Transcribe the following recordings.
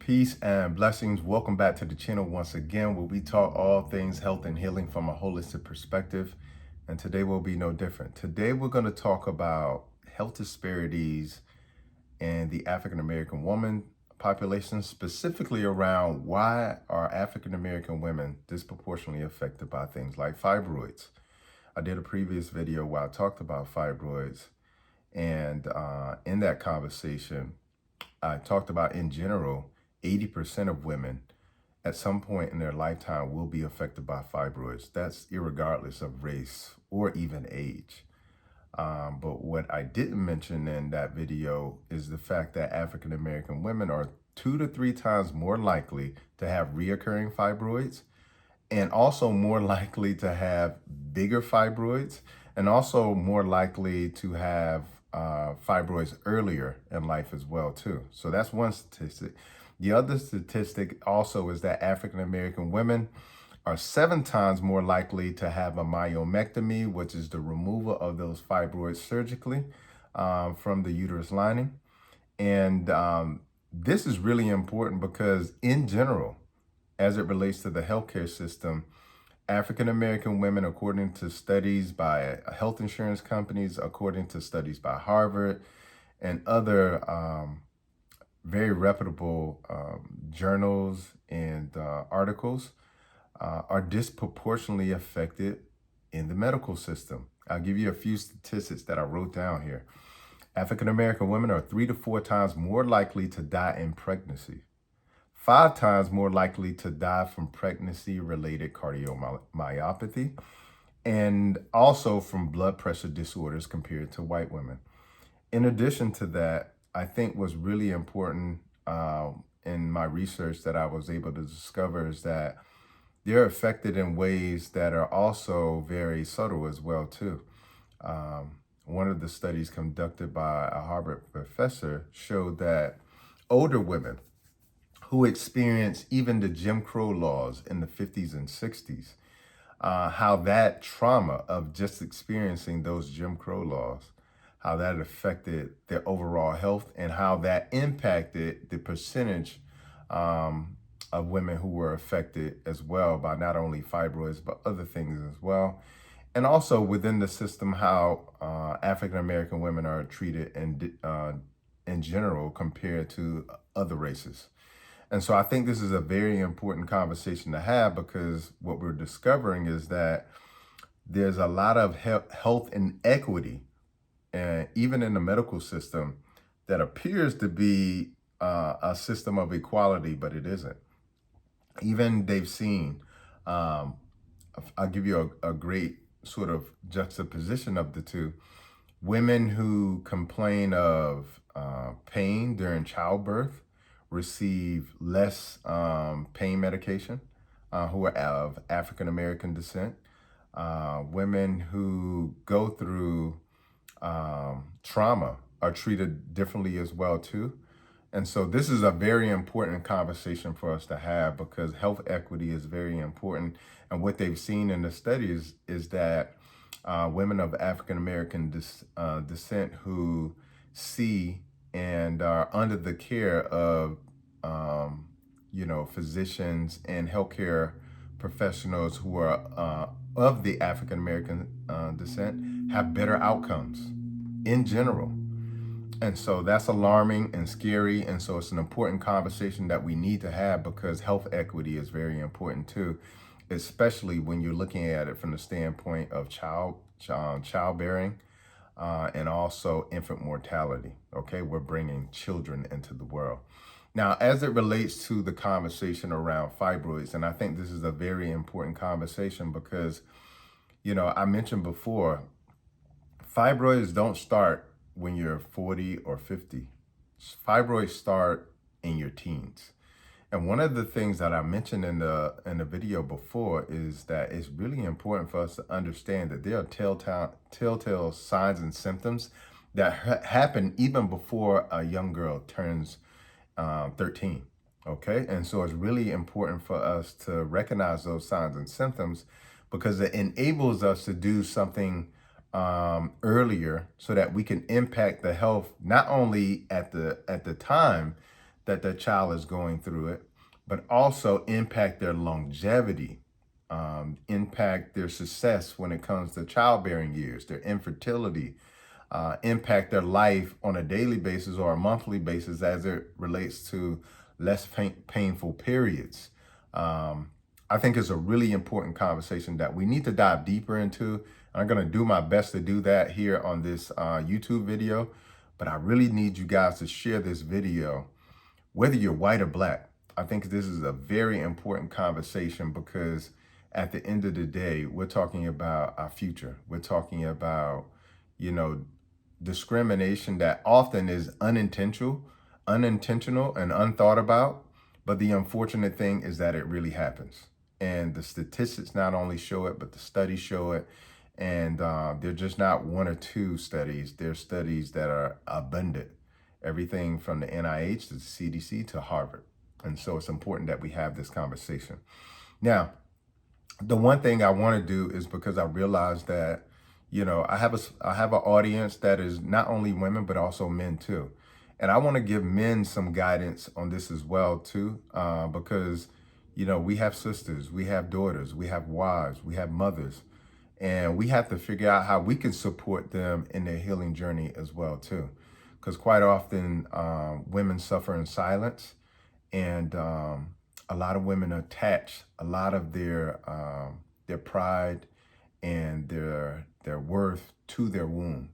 Peace and blessings. Welcome back to the channel once again, where we talk all things health and healing from a holistic perspective. And today will be no different. Today we're going to talk about health disparities in the African American woman population, specifically around why are African American women disproportionately affected by things like fibroids. I did a previous video where I talked about fibroids, and in that conversation, I talked about in general, 80% of women at some point in their lifetime will be affected by fibroids. That's irregardless of race or even age. But what I didn't mention in that video is the fact that African American women are 2 to 3 times more likely to have reoccurring fibroids, and also more likely to have bigger fibroids, and also more likely to have fibroids earlier in life as well too. So that's one statistic. The other statistic also is that African American women are 7 times more likely to have a myomectomy, which is the removal of those fibroids surgically from the uterus lining. And this is really important because in general, as it relates to the healthcare system, African American women, according to studies by health insurance companies, according to studies by Harvard and other very reputable journals and articles, are disproportionately affected in the medical system. I'll give you a few statistics that I wrote down here. African American women are 3 to 4 times more likely to die in pregnancy, 5 times more likely to die from pregnancy-related cardiomyopathy, and also from blood pressure disorders compared to white women. In addition to that, I think what's really important in my research that I was able to discover is that they're affected in ways that are also very subtle as well too. One of the studies conducted by a Harvard professor showed that older women who experienced even the Jim Crow laws in the 50s and 60s, how that trauma of just experiencing those Jim Crow laws, how that affected their overall health, and how that impacted the percentage of women who were affected as well by not only fibroids, but other things as well. And also within the system, how African-American women are treated in general compared to other races. And so I think this is a very important conversation to have, because what we're discovering is that there's a lot of health inequity, and even in the medical system, that appears to be a system of equality, but it isn't. Even they've seen, I'll give you a great sort of juxtaposition of the two. Women who complain of pain during childbirth receive less pain medication, who are of African American descent. Women who go through trauma are treated differently as well too. And so this is a very important conversation for us to have, because health equity is very important. And what they've seen in the studies is that women of African American descent who see and are under the care of, physicians and healthcare professionals who are of the African American descent have better outcomes in general. And so that's alarming and scary. And so it's an important conversation that we need to have, because health equity is very important too, especially when you're looking at it from the standpoint of childbearing and also infant mortality. Okay, we're bringing children into the world. Now, as it relates to the conversation around fibroids, and I think this is a very important conversation because, I mentioned before, fibroids don't start when you're 40 or 50. Fibroids start in your teens. And one of the things that I mentioned in the video before is that it's really important for us to understand that there are telltale signs and symptoms that happen even before a young girl turns 13. Okay, and so it's really important for us to recognize those signs and symptoms, because it enables us to do something earlier so that we can impact the health not only at the time that their child is going through it, but also impact their longevity, impact their success when it comes to childbearing years, their infertility, impact their life on a daily basis or a monthly basis as it relates to less painful periods. I think it's a really important conversation that we need to dive deeper into. I'm going to do my best to do that here on this YouTube video, but I really need you guys to share this video, whether you're white or black. I think this is a very important conversation because at the end of the day, we're talking about our future. We're talking about, discrimination that often is unintentional and unthought about. But the unfortunate thing is that it really happens. And the statistics not only show it, but the studies show it. And they're just not one or two studies. They're studies that are abundant. Everything from the NIH to the CDC to Harvard. And so it's important that we have this conversation. Now, the one thing I want to do is because I realize that, I have an audience that is not only women, but also men too. And I want to give men some guidance on this as well too, because, we have sisters, we have daughters, we have wives, we have mothers, and we have to figure out how we can support them in their healing journey as well too. Because quite often women suffer in silence, and a lot of women attach a lot of their pride and their worth to their womb.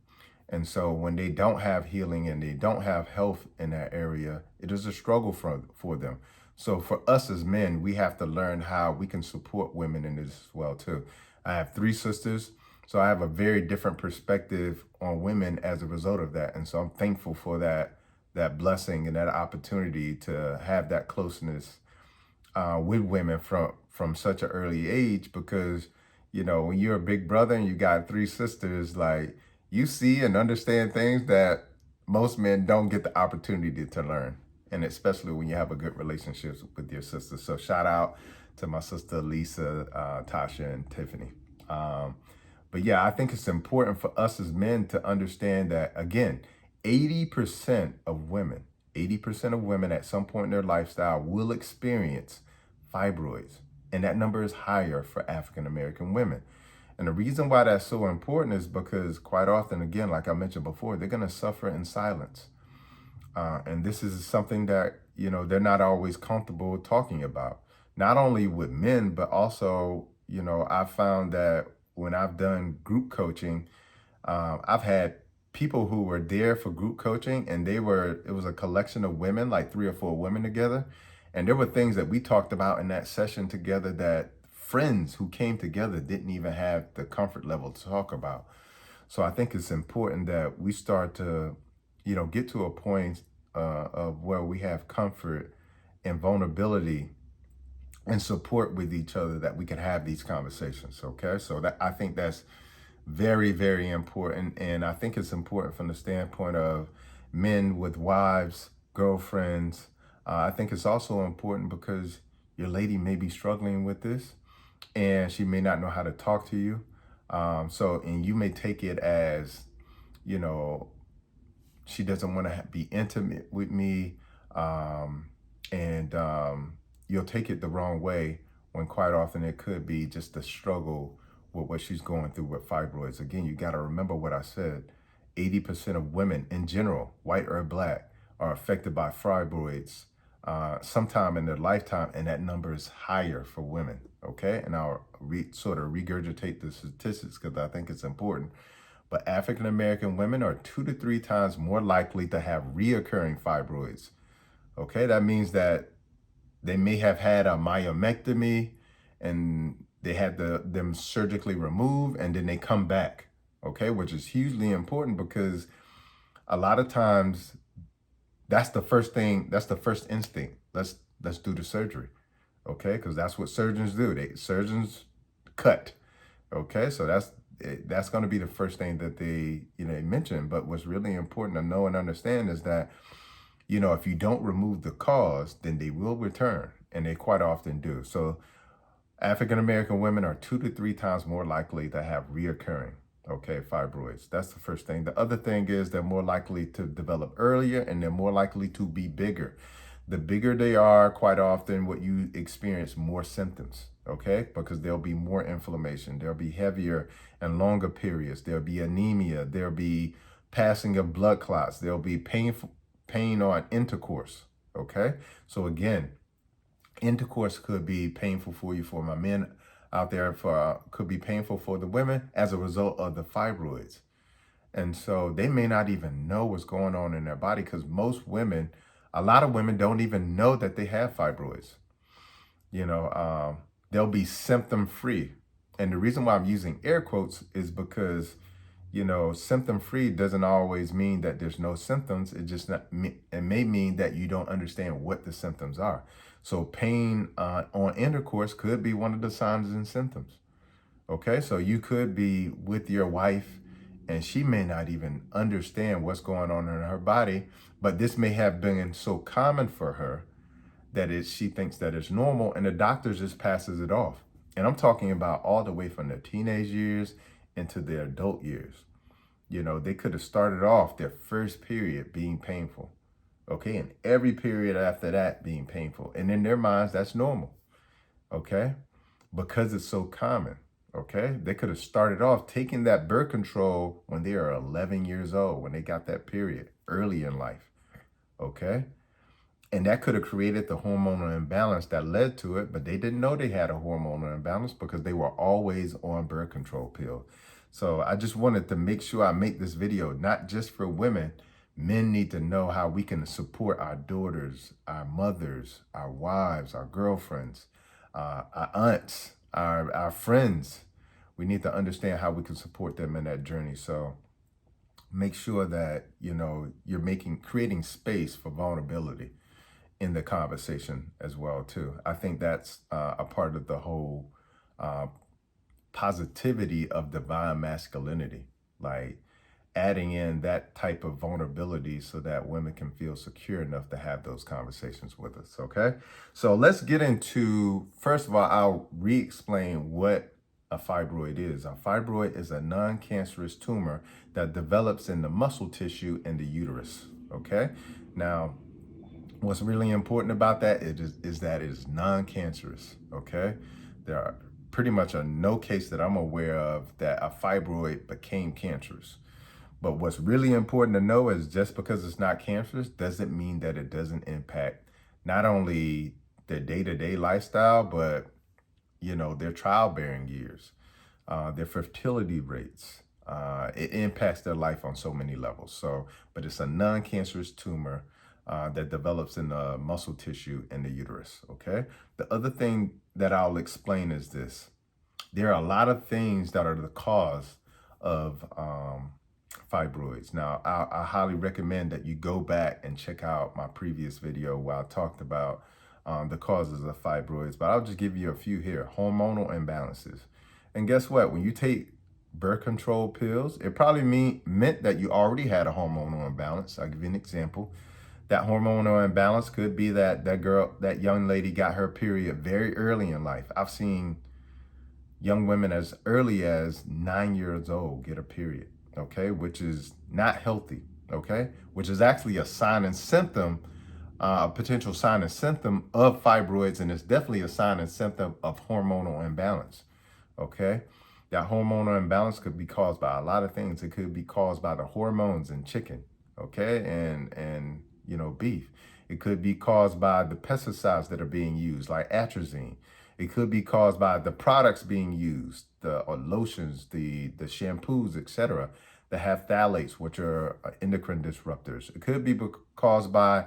And so when they don't have healing and they don't have health in that area, it is a struggle for them. So for us as men, we have to learn how we can support women in this as well too. I have 3 sisters, so I have a very different perspective on women as a result of that. And so I'm thankful for that blessing and that opportunity to have that closeness with women from such an early age, because when you're a big brother and you got 3 sisters, like, you see and understand things that most men don't get the opportunity to learn. And especially when you have a good relationship with your sisters. So shout out to my sister, Lisa, Tasha, and Tiffany. But yeah, I think it's important for us as men to understand that, again, 80% of women at some point in their lifestyle will experience fibroids. And that number is higher for African-American women. And the reason why that's so important is because quite often, again, like I mentioned before, they're going to suffer in silence. And this is something that, they're not always comfortable talking about. Not only with men, but also, I've found that when I've done group coaching, I've had people who were there for group coaching, and it was a collection of women, like 3 or 4 women together. And there were things that we talked about in that session together that friends who came together didn't even have the comfort level to talk about. So I think it's important that we start to, get to a point of where we have comfort and vulnerability and support with each other, that we can have these conversations. Okay. So I think that's very, very important. And I think it's important from the standpoint of men with wives, girlfriends. I think it's also important because your lady may be struggling with this and she may not know how to talk to you. And you may take it as, she doesn't want to be intimate with me. You'll take it the wrong way, when quite often it could be just a struggle with what she's going through with fibroids. Again, you got to remember what I said. 80% of women in general, white or black, are affected by fibroids sometime in their lifetime, and that number is higher for women. Okay, and I'll sort of regurgitate the statistics because I think it's important. But African American women are 2 to 3 times more likely to have reoccurring fibroids. Okay, that means that they may have had a myomectomy and they had them surgically removed, and then they come back. Okay, which is hugely important because a lot of times that's the first thing, that's the first instinct. Let's do the surgery. Okay, because that's what surgeons do. Surgeons cut. Okay, so that's going to be the first thing that they mention. But what's really important to know and understand is that if you don't remove the cause, then they will return, and they quite often do. So African American women are 2 to 3 times more likely to have reoccurring fibroids. That's the first thing. The other thing is they're more likely to develop earlier, and they're more likely to be bigger. The bigger they are, quite often what you experience more symptoms, okay? Because there'll be more inflammation, there'll be heavier and longer periods, there'll be anemia, there'll be passing of blood clots, there'll be pain on intercourse, okay? So again, intercourse could be painful for you. For my men out there, for could be painful for the women as a result of the fibroids. And so they may not even know what's going on in their body, because most women, a lot of women don't even know that they have fibroids. They'll be symptom free. And the reason why I'm using air quotes is because, symptom free doesn't always mean that there's no symptoms. It may mean that you don't understand what the symptoms are. So pain on intercourse could be one of the signs and symptoms. Okay, so you could be with your wife and she may not even understand what's going on in her body, but this may have been so common for her that she thinks that it's normal, and the doctor just passes it off. And I'm talking about all the way from their teenage years into their adult years. They could have started off their first period being painful, okay, and every period after that being painful. And in their minds, that's normal, okay, because it's so common. Okay, they could have started off taking that birth control when they are 11 years old, when they got that period early in life. Okay, and that could have created the hormonal imbalance that led to it, but they didn't know they had a hormonal imbalance because they were always on birth control pills. So I just wanted to make sure I make this video, not just for women. Men need to know how we can support our daughters, our mothers, our wives, our girlfriends, our aunts, our friends. We need to understand how we can support them in that journey. So make sure that, you're creating space for vulnerability in the conversation as well, too. I think that's a part of the whole positivity of divine masculinity, like adding in that type of vulnerability so that women can feel secure enough to have those conversations with us, okay? So let's get into, first of all, I'll re-explain what a fibroid is. A fibroid is a non-cancerous tumor that develops in the muscle tissue in the uterus, okay? Now, what's really important about that is that it is non-cancerous, okay? There are pretty much no case that I'm aware of that a fibroid became cancerous. But what's really important to know is just because it's not cancerous doesn't mean that it doesn't impact not only their day-to-day lifestyle, but their childbearing years, their fertility rates. It impacts their life on so many levels. So, but it's a non-cancerous tumor that develops in the muscle tissue in the uterus, okay? The other thing that I'll explain is this. There are a lot of things that are the cause of fibroids. Now, I highly recommend that you go back and check out my previous video where I talked about the causes of fibroids, but I'll just give you a few here. Hormonal imbalances. And guess what? When you take birth control pills, it probably meant that you already had a hormonal imbalance. I'll give you an example. That hormonal imbalance could be that young lady got her period very early in life. I've seen young women as early as 9 years old get a period, okay, which is not healthy, okay, which is actually a sign and symptom, a potential sign and symptom of fibroids, and it's definitely a sign and symptom of hormonal imbalance, okay? That hormonal imbalance could be caused by a lot of things. It could be caused by the hormones in chicken, okay, and beef. It could be caused by the pesticides that are being used, like atrazine. It could be caused by the products being used, the lotions, the shampoos, etc., that have phthalates, which are endocrine disruptors. It could be caused by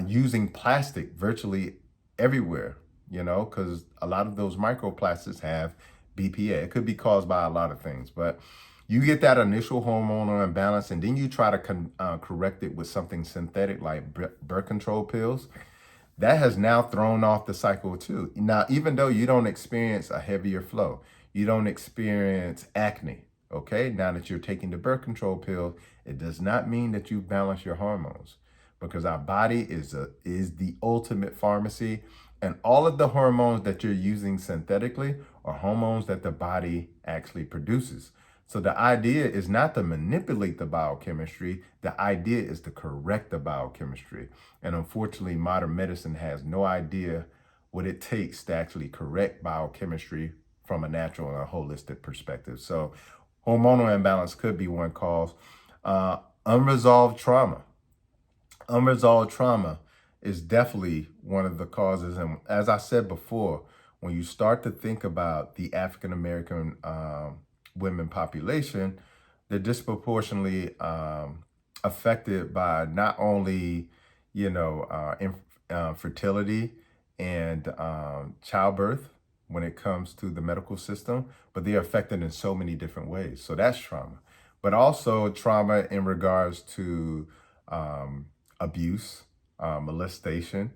using plastic virtually everywhere, because a lot of those microplastics have BPA. It could be caused by a lot of things, but you get that initial hormonal imbalance, and then you try to correct it with something synthetic like birth control pills. That has now thrown off the cycle too. Now, even though you don't experience a heavier flow, you don't experience acne, okay? Now that you're taking the birth control pill, it does not mean that you balance your hormones, because our body is the ultimate pharmacy, and all of the hormones that you're using synthetically are hormones that the body actually produces. So the idea is not to manipulate the biochemistry. The idea is to correct the biochemistry. And unfortunately, modern medicine has no idea what it takes to actually correct biochemistry from a natural and a holistic perspective. So hormonal imbalance could be one cause. Unresolved trauma. Unresolved trauma is definitely one of the causes. And as I said before, when you start to think about the African American women population, they're disproportionately affected by not only, fertility and childbirth when it comes to the medical system, but they're affected in so many different ways. So that's trauma. But also trauma in regards to abuse, molestation,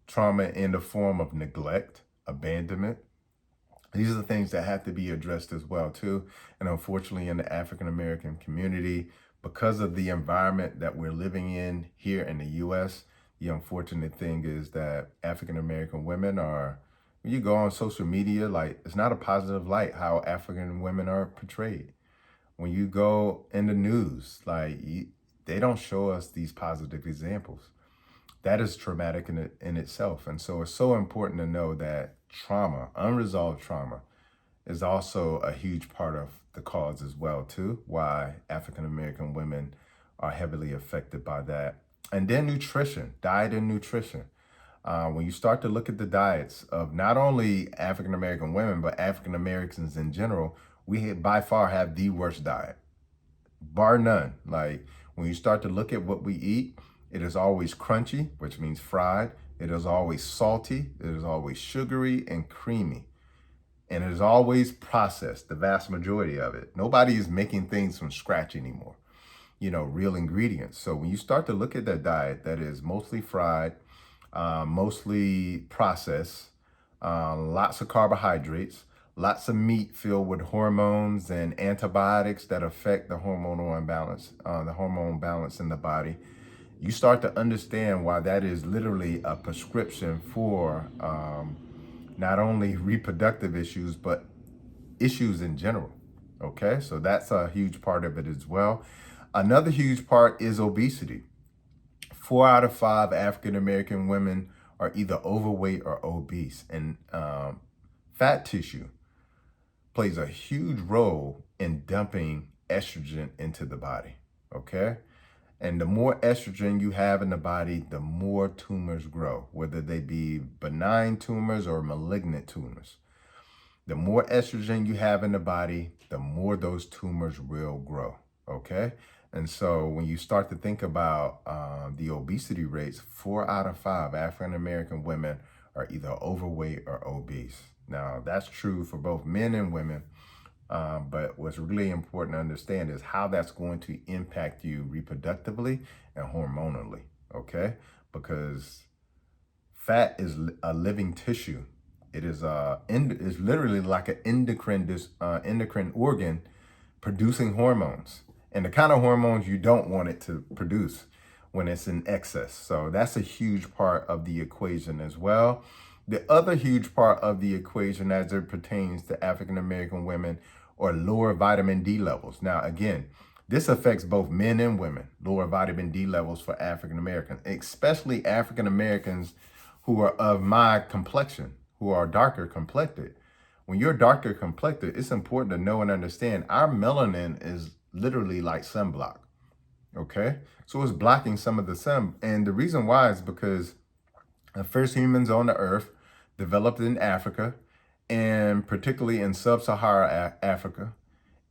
trauma in the form of neglect, abandonment. These are the things that have to be addressed as well too. And unfortunately in the African American community, because of the environment that we're living in here in the US, the unfortunate thing is that African American women are, when you go on social media, like it's not a positive light how African women are portrayed. When you go in the news, they don't show us these positive examples. That is traumatic in itself. And so it's so important to know that trauma, unresolved trauma, is also a huge part of the cause as well too, why African American women are heavily affected by that. And then nutrition, diet and nutrition. When you start to look at the diets of not only African American women, but African Americans in general, we by far have the worst diet, bar none. Like when you start to look at what we eat, it is always crunchy, which means fried. It is always salty. It is always sugary and creamy. And it is always processed, the vast majority of it. Nobody is making things from scratch anymore, real ingredients. So when you start to look at that diet that is mostly fried, mostly processed, lots of carbohydrates, lots of meat filled with hormones and antibiotics that affect the hormonal imbalance, the hormone balance in the body, you start to understand why that is literally a prescription for not only reproductive issues, but issues in general. Okay, so that's a huge part of it as well. Another huge part is obesity. 4 out of 5 African American women are either overweight or obese, and fat tissue plays a huge role in dumping estrogen into the body. Okay. And the more estrogen you have in the body, the more tumors grow, whether they be benign tumors or malignant tumors. The more estrogen you have in the body, the more those tumors will grow, okay? And so when you start to think about the obesity rates, 4 out of 5 African-American women are either overweight or obese. Now, that's true for both men and women. But what's really important to understand is how that's going to impact you reproductively and hormonally, okay? Because fat is a living tissue. It is is literally like an endocrine organ producing hormones, and the kind of hormones you don't want it to produce when it's in excess. So that's a huge part of the equation as well. The other huge part of the equation as it pertains to African American women or lower vitamin D levels. Now, again, this affects both men and women, lower vitamin D levels for African Americans, especially African Americans who are of my complexion, who are darker complected. When you're darker complected, it's important to know and understand our melanin is literally like sunblock, okay? So it's blocking some of the sun. And the reason why is because the first humans on the earth developed in Africa, and particularly in sub-Saharan Africa.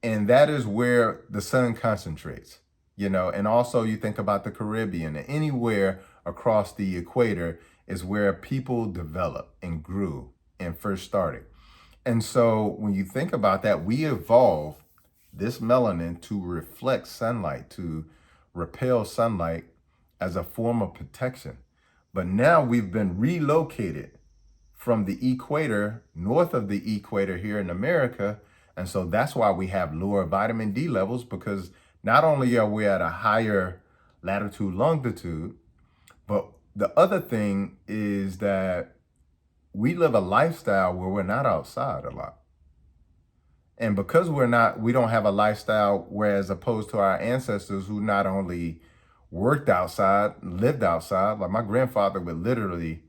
And that is where the sun concentrates, and also you think about the Caribbean, and anywhere across the equator is where people developed and grew and first started. And so when you think about that, we evolved this melanin to reflect sunlight, to repel sunlight as a form of protection. But now we've been relocated from the equator, north of the equator here in America. And so that's why we have lower vitamin D levels, because not only are we at a higher latitude, longitude, but the other thing is that we live a lifestyle where we're not outside a lot. And because we don't have a lifestyle, whereas opposed to our ancestors who not only worked outside, lived outside, like my grandfather would literally,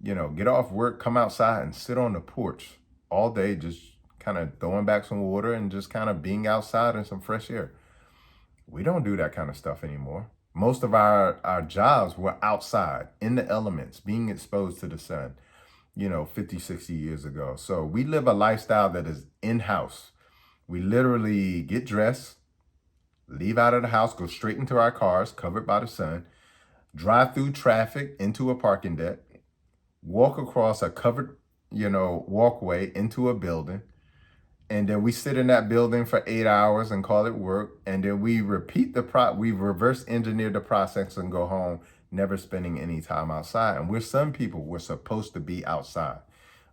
get off work, come outside and sit on the porch all day, just kind of throwing back some water and just kind of being outside in some fresh air. We don't do that kind of stuff anymore. Most of our jobs were outside in the elements, being exposed to the sun, 50, 60 years ago. So we live a lifestyle that is in-house. We literally get dressed, leave out of the house, go straight into our cars covered by the sun, drive through traffic into a parking deck, walk across a covered, walkway into a building. And then we sit in that building for 8 hours and call it work. And then we we reverse engineer the process and go home, never spending any time outside. And some people, we're supposed to be outside.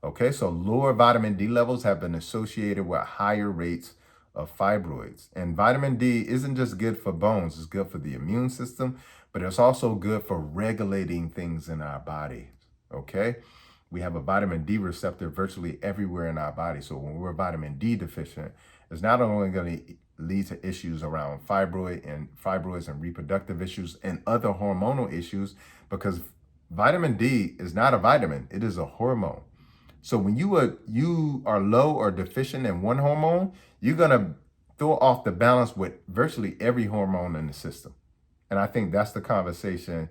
Okay, so lower vitamin D levels have been associated with higher rates of fibroids. And vitamin D isn't just good for bones, it's good for the immune system, but it's also good for regulating things in our body. Okay, we have a vitamin D receptor virtually everywhere in our body. So when we're vitamin D deficient, it's not only going to lead to issues around fibroids and reproductive issues and other hormonal issues, because vitamin D is not a vitamin, it is a hormone. So when you are low or deficient in one hormone, you're gonna throw off the balance with virtually every hormone in the system. And I think that's the conversation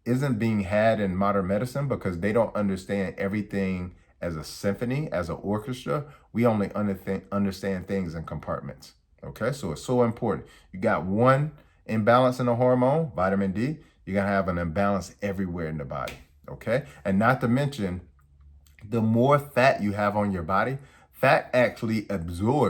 isn't being had in modern medicine, because they don't understand everything as a symphony, as an orchestra. We only understand things in compartments. Okay, so it's so important. You got one imbalance in the hormone, vitamin D, you're gonna have an imbalance everywhere in the body. Okay, and not to mention, the more fat you have on your body, fat actually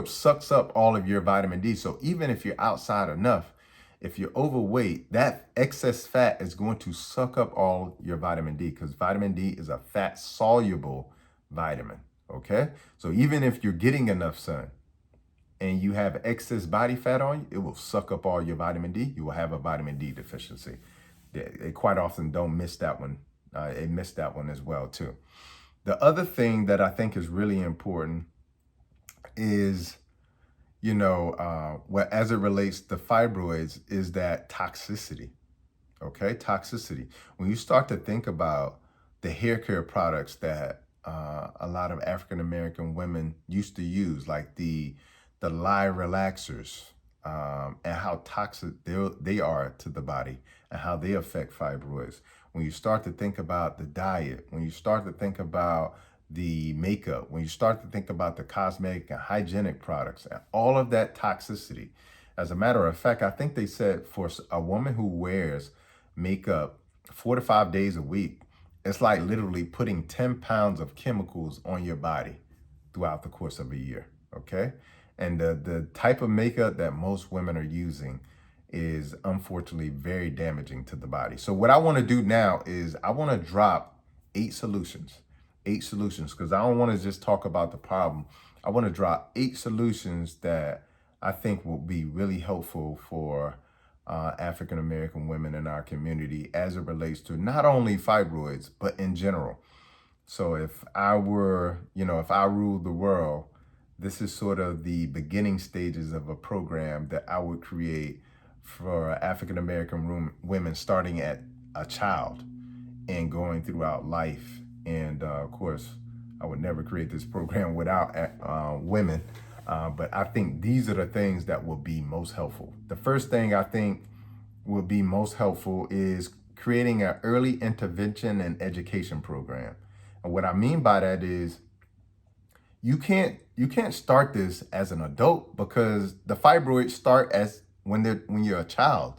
sucks up all of your vitamin D. So even if you're outside enough, if you're overweight, that excess fat is going to suck up all your vitamin D, because vitamin D is a fat soluble vitamin. Okay, so even if you're getting enough sun and you have excess body fat on you, it will suck up all your vitamin D. You will have a vitamin D deficiency. They quite often don't miss that one. They miss that one as well too. The other thing that I think is really important is, as it relates to fibroids, is that toxicity. Okay, toxicity. When you start to think about the hair care products that a lot of African American women used to use, like the lye relaxers, and how toxic they are to the body and how they affect fibroids. When you start to think about the diet, when you start to think about the makeup, when you start to think about the cosmetic and hygienic products and all of that toxicity. As a matter of fact, I think they said for a woman who wears makeup 4 to 5 days a week, it's like literally putting 10 pounds of chemicals on your body throughout the course of a year. Okay. And the type of makeup that most women are using is unfortunately very damaging to the body. So what I want to do now is I want to drop 8 solutions, because I don't want to just talk about the problem. I want to drop 8 solutions that I think will be really helpful for African American women in our community as it relates to not only fibroids, but in general. So if I ruled the world, this is sort of the beginning stages of a program that I would create for African American women, starting at a child and going throughout life. And of course, I would never create this program without women. But I think these are the things that will be most helpful. The first thing I think will be most helpful is creating an early intervention and education program. And what I mean by that is you can't start this as an adult, because the fibroids start as when you're a child.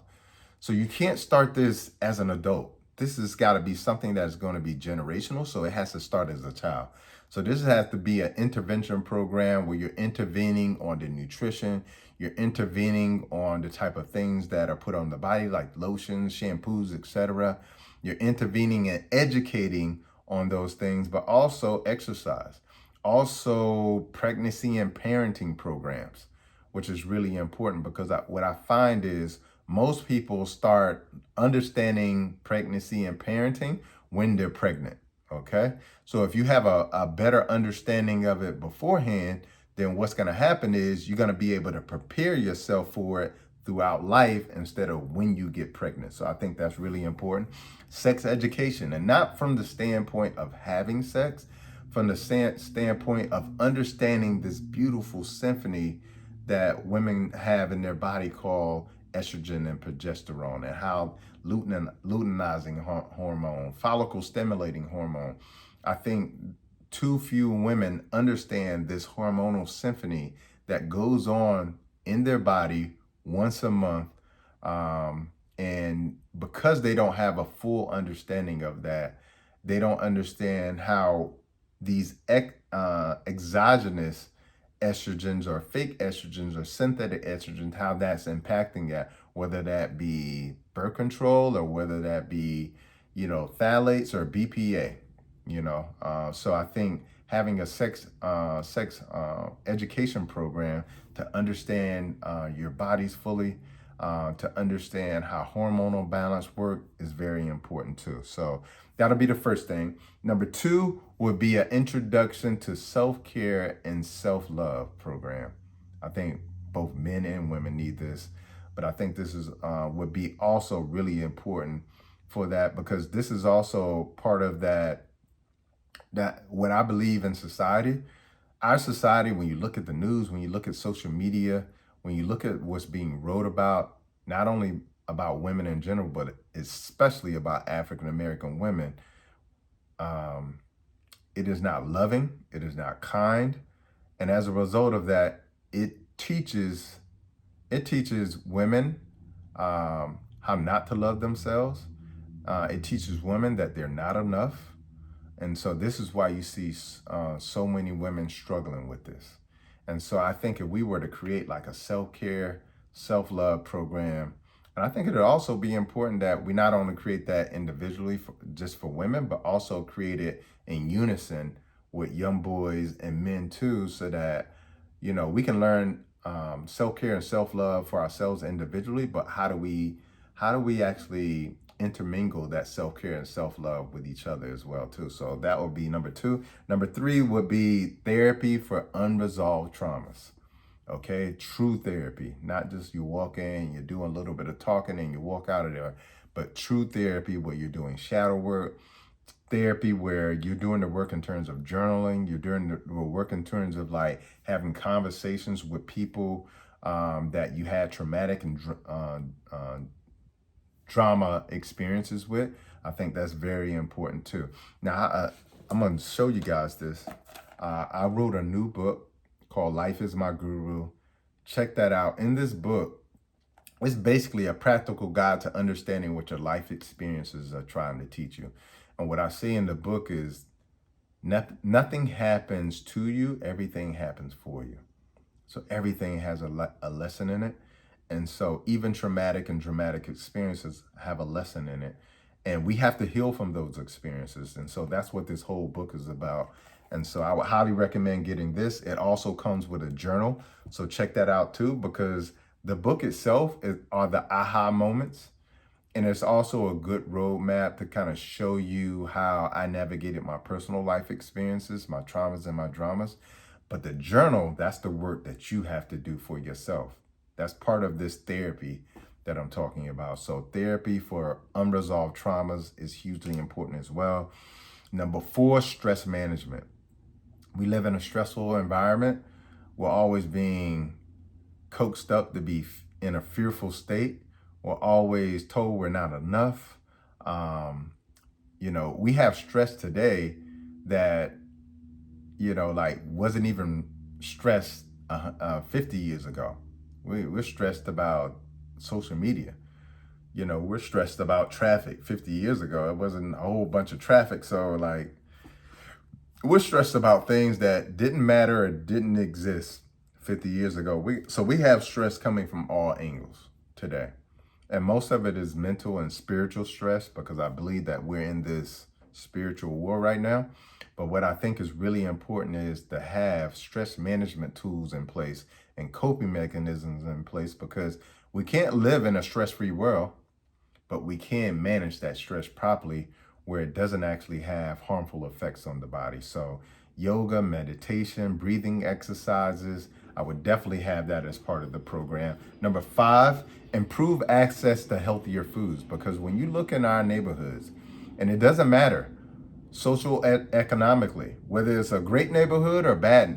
So you can't start this as an adult. This has got to be something that's going to be generational. So it has to start as a child. So this has to be an intervention program where you're intervening on the nutrition, you're intervening on the type of things that are put on the body, like lotions, shampoos, etc. You're intervening and educating on those things, but also exercise. Also pregnancy and parenting programs, which is really important, because what I find is most people start understanding pregnancy and parenting when they're pregnant. Okay. So if you have a better understanding of it beforehand, then what's going to happen is you're going to be able to prepare yourself for it throughout life instead of when you get pregnant. So I think that's really important. Sex education, and not from the standpoint of having sex, from the standpoint of understanding this beautiful symphony that women have in their body called estrogen and progesterone, and how luteinizing hormone, follicle stimulating hormone. I think too few women understand this hormonal symphony that goes on in their body once a month. And because they don't have a full understanding of that, they don't understand how these exogenous estrogens or fake estrogens or synthetic estrogens, how that's impacting that, whether that be birth control or whether that be, phthalates or BPA, So I think having a sex education program to understand your bodies fully, to understand how hormonal balance work is very important too. So that'll be the first thing. Number 2 would be an introduction to self-care and self-love program. I think both men and women need this, but I think this is would be also really important for that, because this is also part of that what I believe in society. Our society, when you look at the news, when you look at social media, when you look at what's being wrote about, not only about women in general, but especially about African American women, it is not loving, it is not kind, and as a result of that, it teaches women how not to love themselves. It teaches women that they're not enough. And so this is why you see so many women struggling with this. And so I think if we were to create like a self-care, self-love program, and I think it would also be important that we not only create that individually just for women, but also create it in unison with young boys and men too, so that, we can learn self-care and self-love for ourselves individually, but how do we actually intermingle that self-care and self-love with each other as well too. So that would be number 2. Number 3 would be therapy for unresolved traumas. Okay, true therapy, not just you walk in, you're doing a little bit of talking and you walk out of there, but true therapy where you're doing shadow work, therapy where you're doing the work in terms of journaling, you're doing the work in terms of like having conversations with people that you had traumatic and trauma experiences with. I think that's very important too. Now, I'm going to show you guys this. I wrote a new book called Life is My Guru. Check that out. In this book, it's basically a practical guide to understanding what your life experiences are trying to teach you. And what I see in the book is nothing happens to you, everything happens for you. So everything has a lesson in it. And so even traumatic and dramatic experiences have a lesson in it. And we have to heal from those experiences. And so that's what this whole book is about. And so I would highly recommend getting this. It also comes with a journal. So check that out too, because the book itself are the aha moments. And it's also a good roadmap to kind of show you how I navigated my personal life experiences, my traumas and my dramas. But the journal, that's the work that you have to do for yourself. That's part of this therapy that I'm talking about. So therapy for unresolved traumas is hugely important as well. Number 4, stress management. We live in a stressful environment. We're always being coaxed up to be in a fearful state. We're always told we're not enough. We have stress today that, like wasn't even stressed 50 years ago. We're stressed about social media. We're stressed about traffic. 50 years ago, it wasn't a whole bunch of traffic. So like, we're stressed about things that didn't matter or didn't exist 50 years ago. We have stress coming from all angles today. And most of it is mental and spiritual stress, because I believe that we're in this spiritual war right now. But what I think is really important is to have stress management tools in place and coping mechanisms in place, because we can't live in a stress-free world, but we can manage that stress properly where it doesn't actually have harmful effects on the body. So, yoga, meditation, breathing exercises. I would definitely have that as part of the program. Number 5, improve access to healthier foods, because when you look in our neighborhoods, and it doesn't matter social economically, whether it's a great neighborhood or bad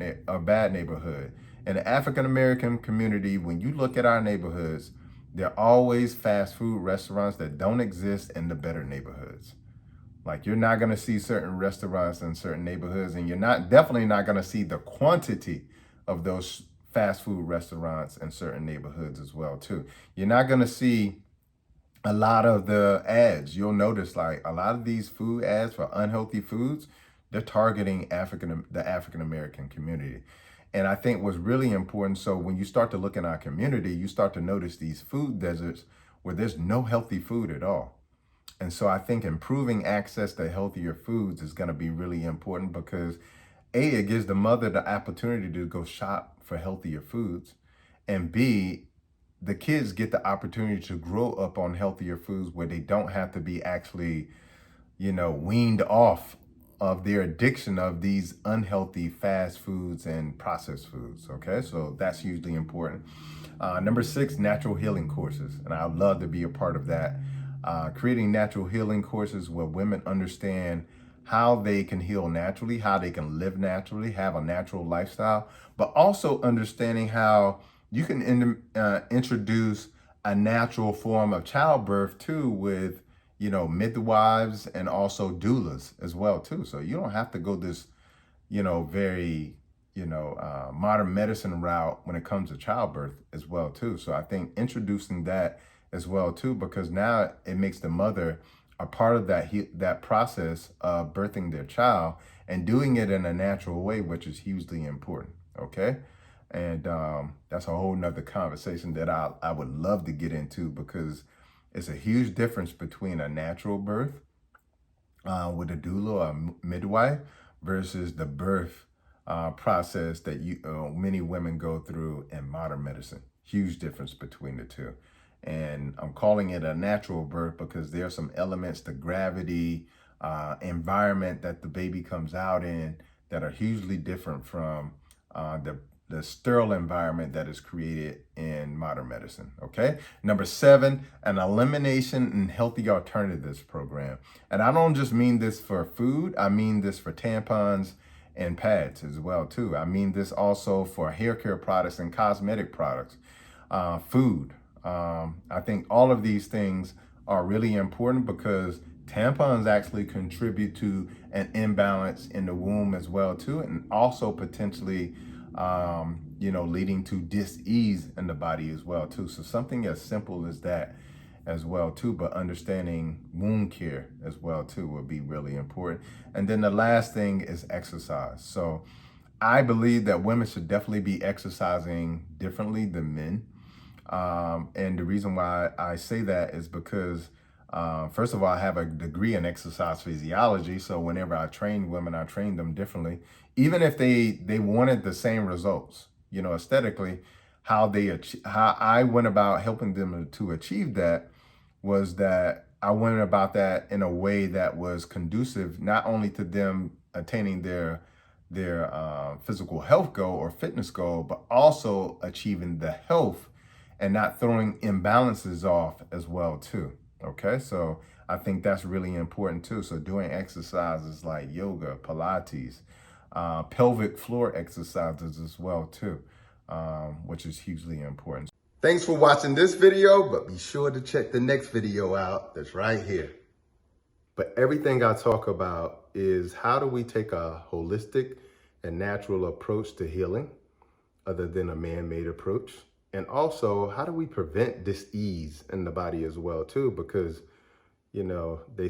neighborhood. In the African American community, when you look at our neighborhoods, there are always fast food restaurants that don't exist in the better neighborhoods. Like, you're not going to see certain restaurants in certain neighborhoods, and you're definitely not going to see the quantity of those fast food restaurants in certain neighborhoods as well too. You're not going to see a lot of the ads. You'll notice, like, a lot of these food ads for unhealthy foods, they're targeting the African American community. And I think what's really important, so when you start to look in our community, you start to notice these food deserts where there's no healthy food at all. And so I think improving access to healthier foods is going to be really important, because A, it gives the mother the opportunity to go shop for healthier foods, and B, the kids get the opportunity to grow up on healthier foods where they don't have to be actually, weaned off of their addiction of these unhealthy fast foods and processed foods. Okay, so that's hugely important. Number 6, natural healing courses. And I'd love to be a part of that. Creating natural healing courses where women understand how they can heal naturally, how they can live naturally, have a natural lifestyle, but also understanding how you can introduce a natural form of childbirth too, with midwives and also doulas as well too. So you don't have to go this very modern medicine route when it comes to childbirth as well too. So I think introducing that as well too, because now it makes the mother a part of that process of birthing their child and doing it in a natural way, which is hugely important. Okay. And that's a whole nother conversation that I would love to get into, because it's a huge difference between a natural birth with a doula or a midwife versus the birth process that many women go through in modern medicine. Huge difference between the two. And I'm calling it a natural birth because there are some elements, the gravity, environment that the baby comes out in, that are hugely different from the sterile environment that is created in modern medicine. Okay. Number 7, an elimination and healthy alternatives program. And I don't just mean this for food. I mean this for tampons and pads as well too. I mean this also for hair care products and cosmetic products, food. I think all of these things are really important, because tampons actually contribute to an imbalance in the womb as well too, and also potentially leading to dis-ease in the body as well too. So something as simple as that as well too, but understanding wound care as well too will be really important. And then the last thing is exercise. So I believe that women should definitely be exercising differently than men. And the reason why I say that is because first of all, I have a degree in exercise physiology. So whenever I train women, I train them differently. Even if they wanted the same results, aesthetically, how I went about helping them to achieve that was that I went about that in a way that was conducive not only to them attaining their physical health goal or fitness goal, but also achieving the health and not throwing imbalances off as well too. Okay, so I think that's really important too. So doing exercises like yoga, Pilates, pelvic floor exercises as well too, which is hugely important. Thanks for watching this video, but be sure to check the next video out that's right here. But everything I talk about is how do we take a holistic and natural approach to healing other than a man-made approach? And also, how do we prevent dis-ease in the body as well too? Because, they say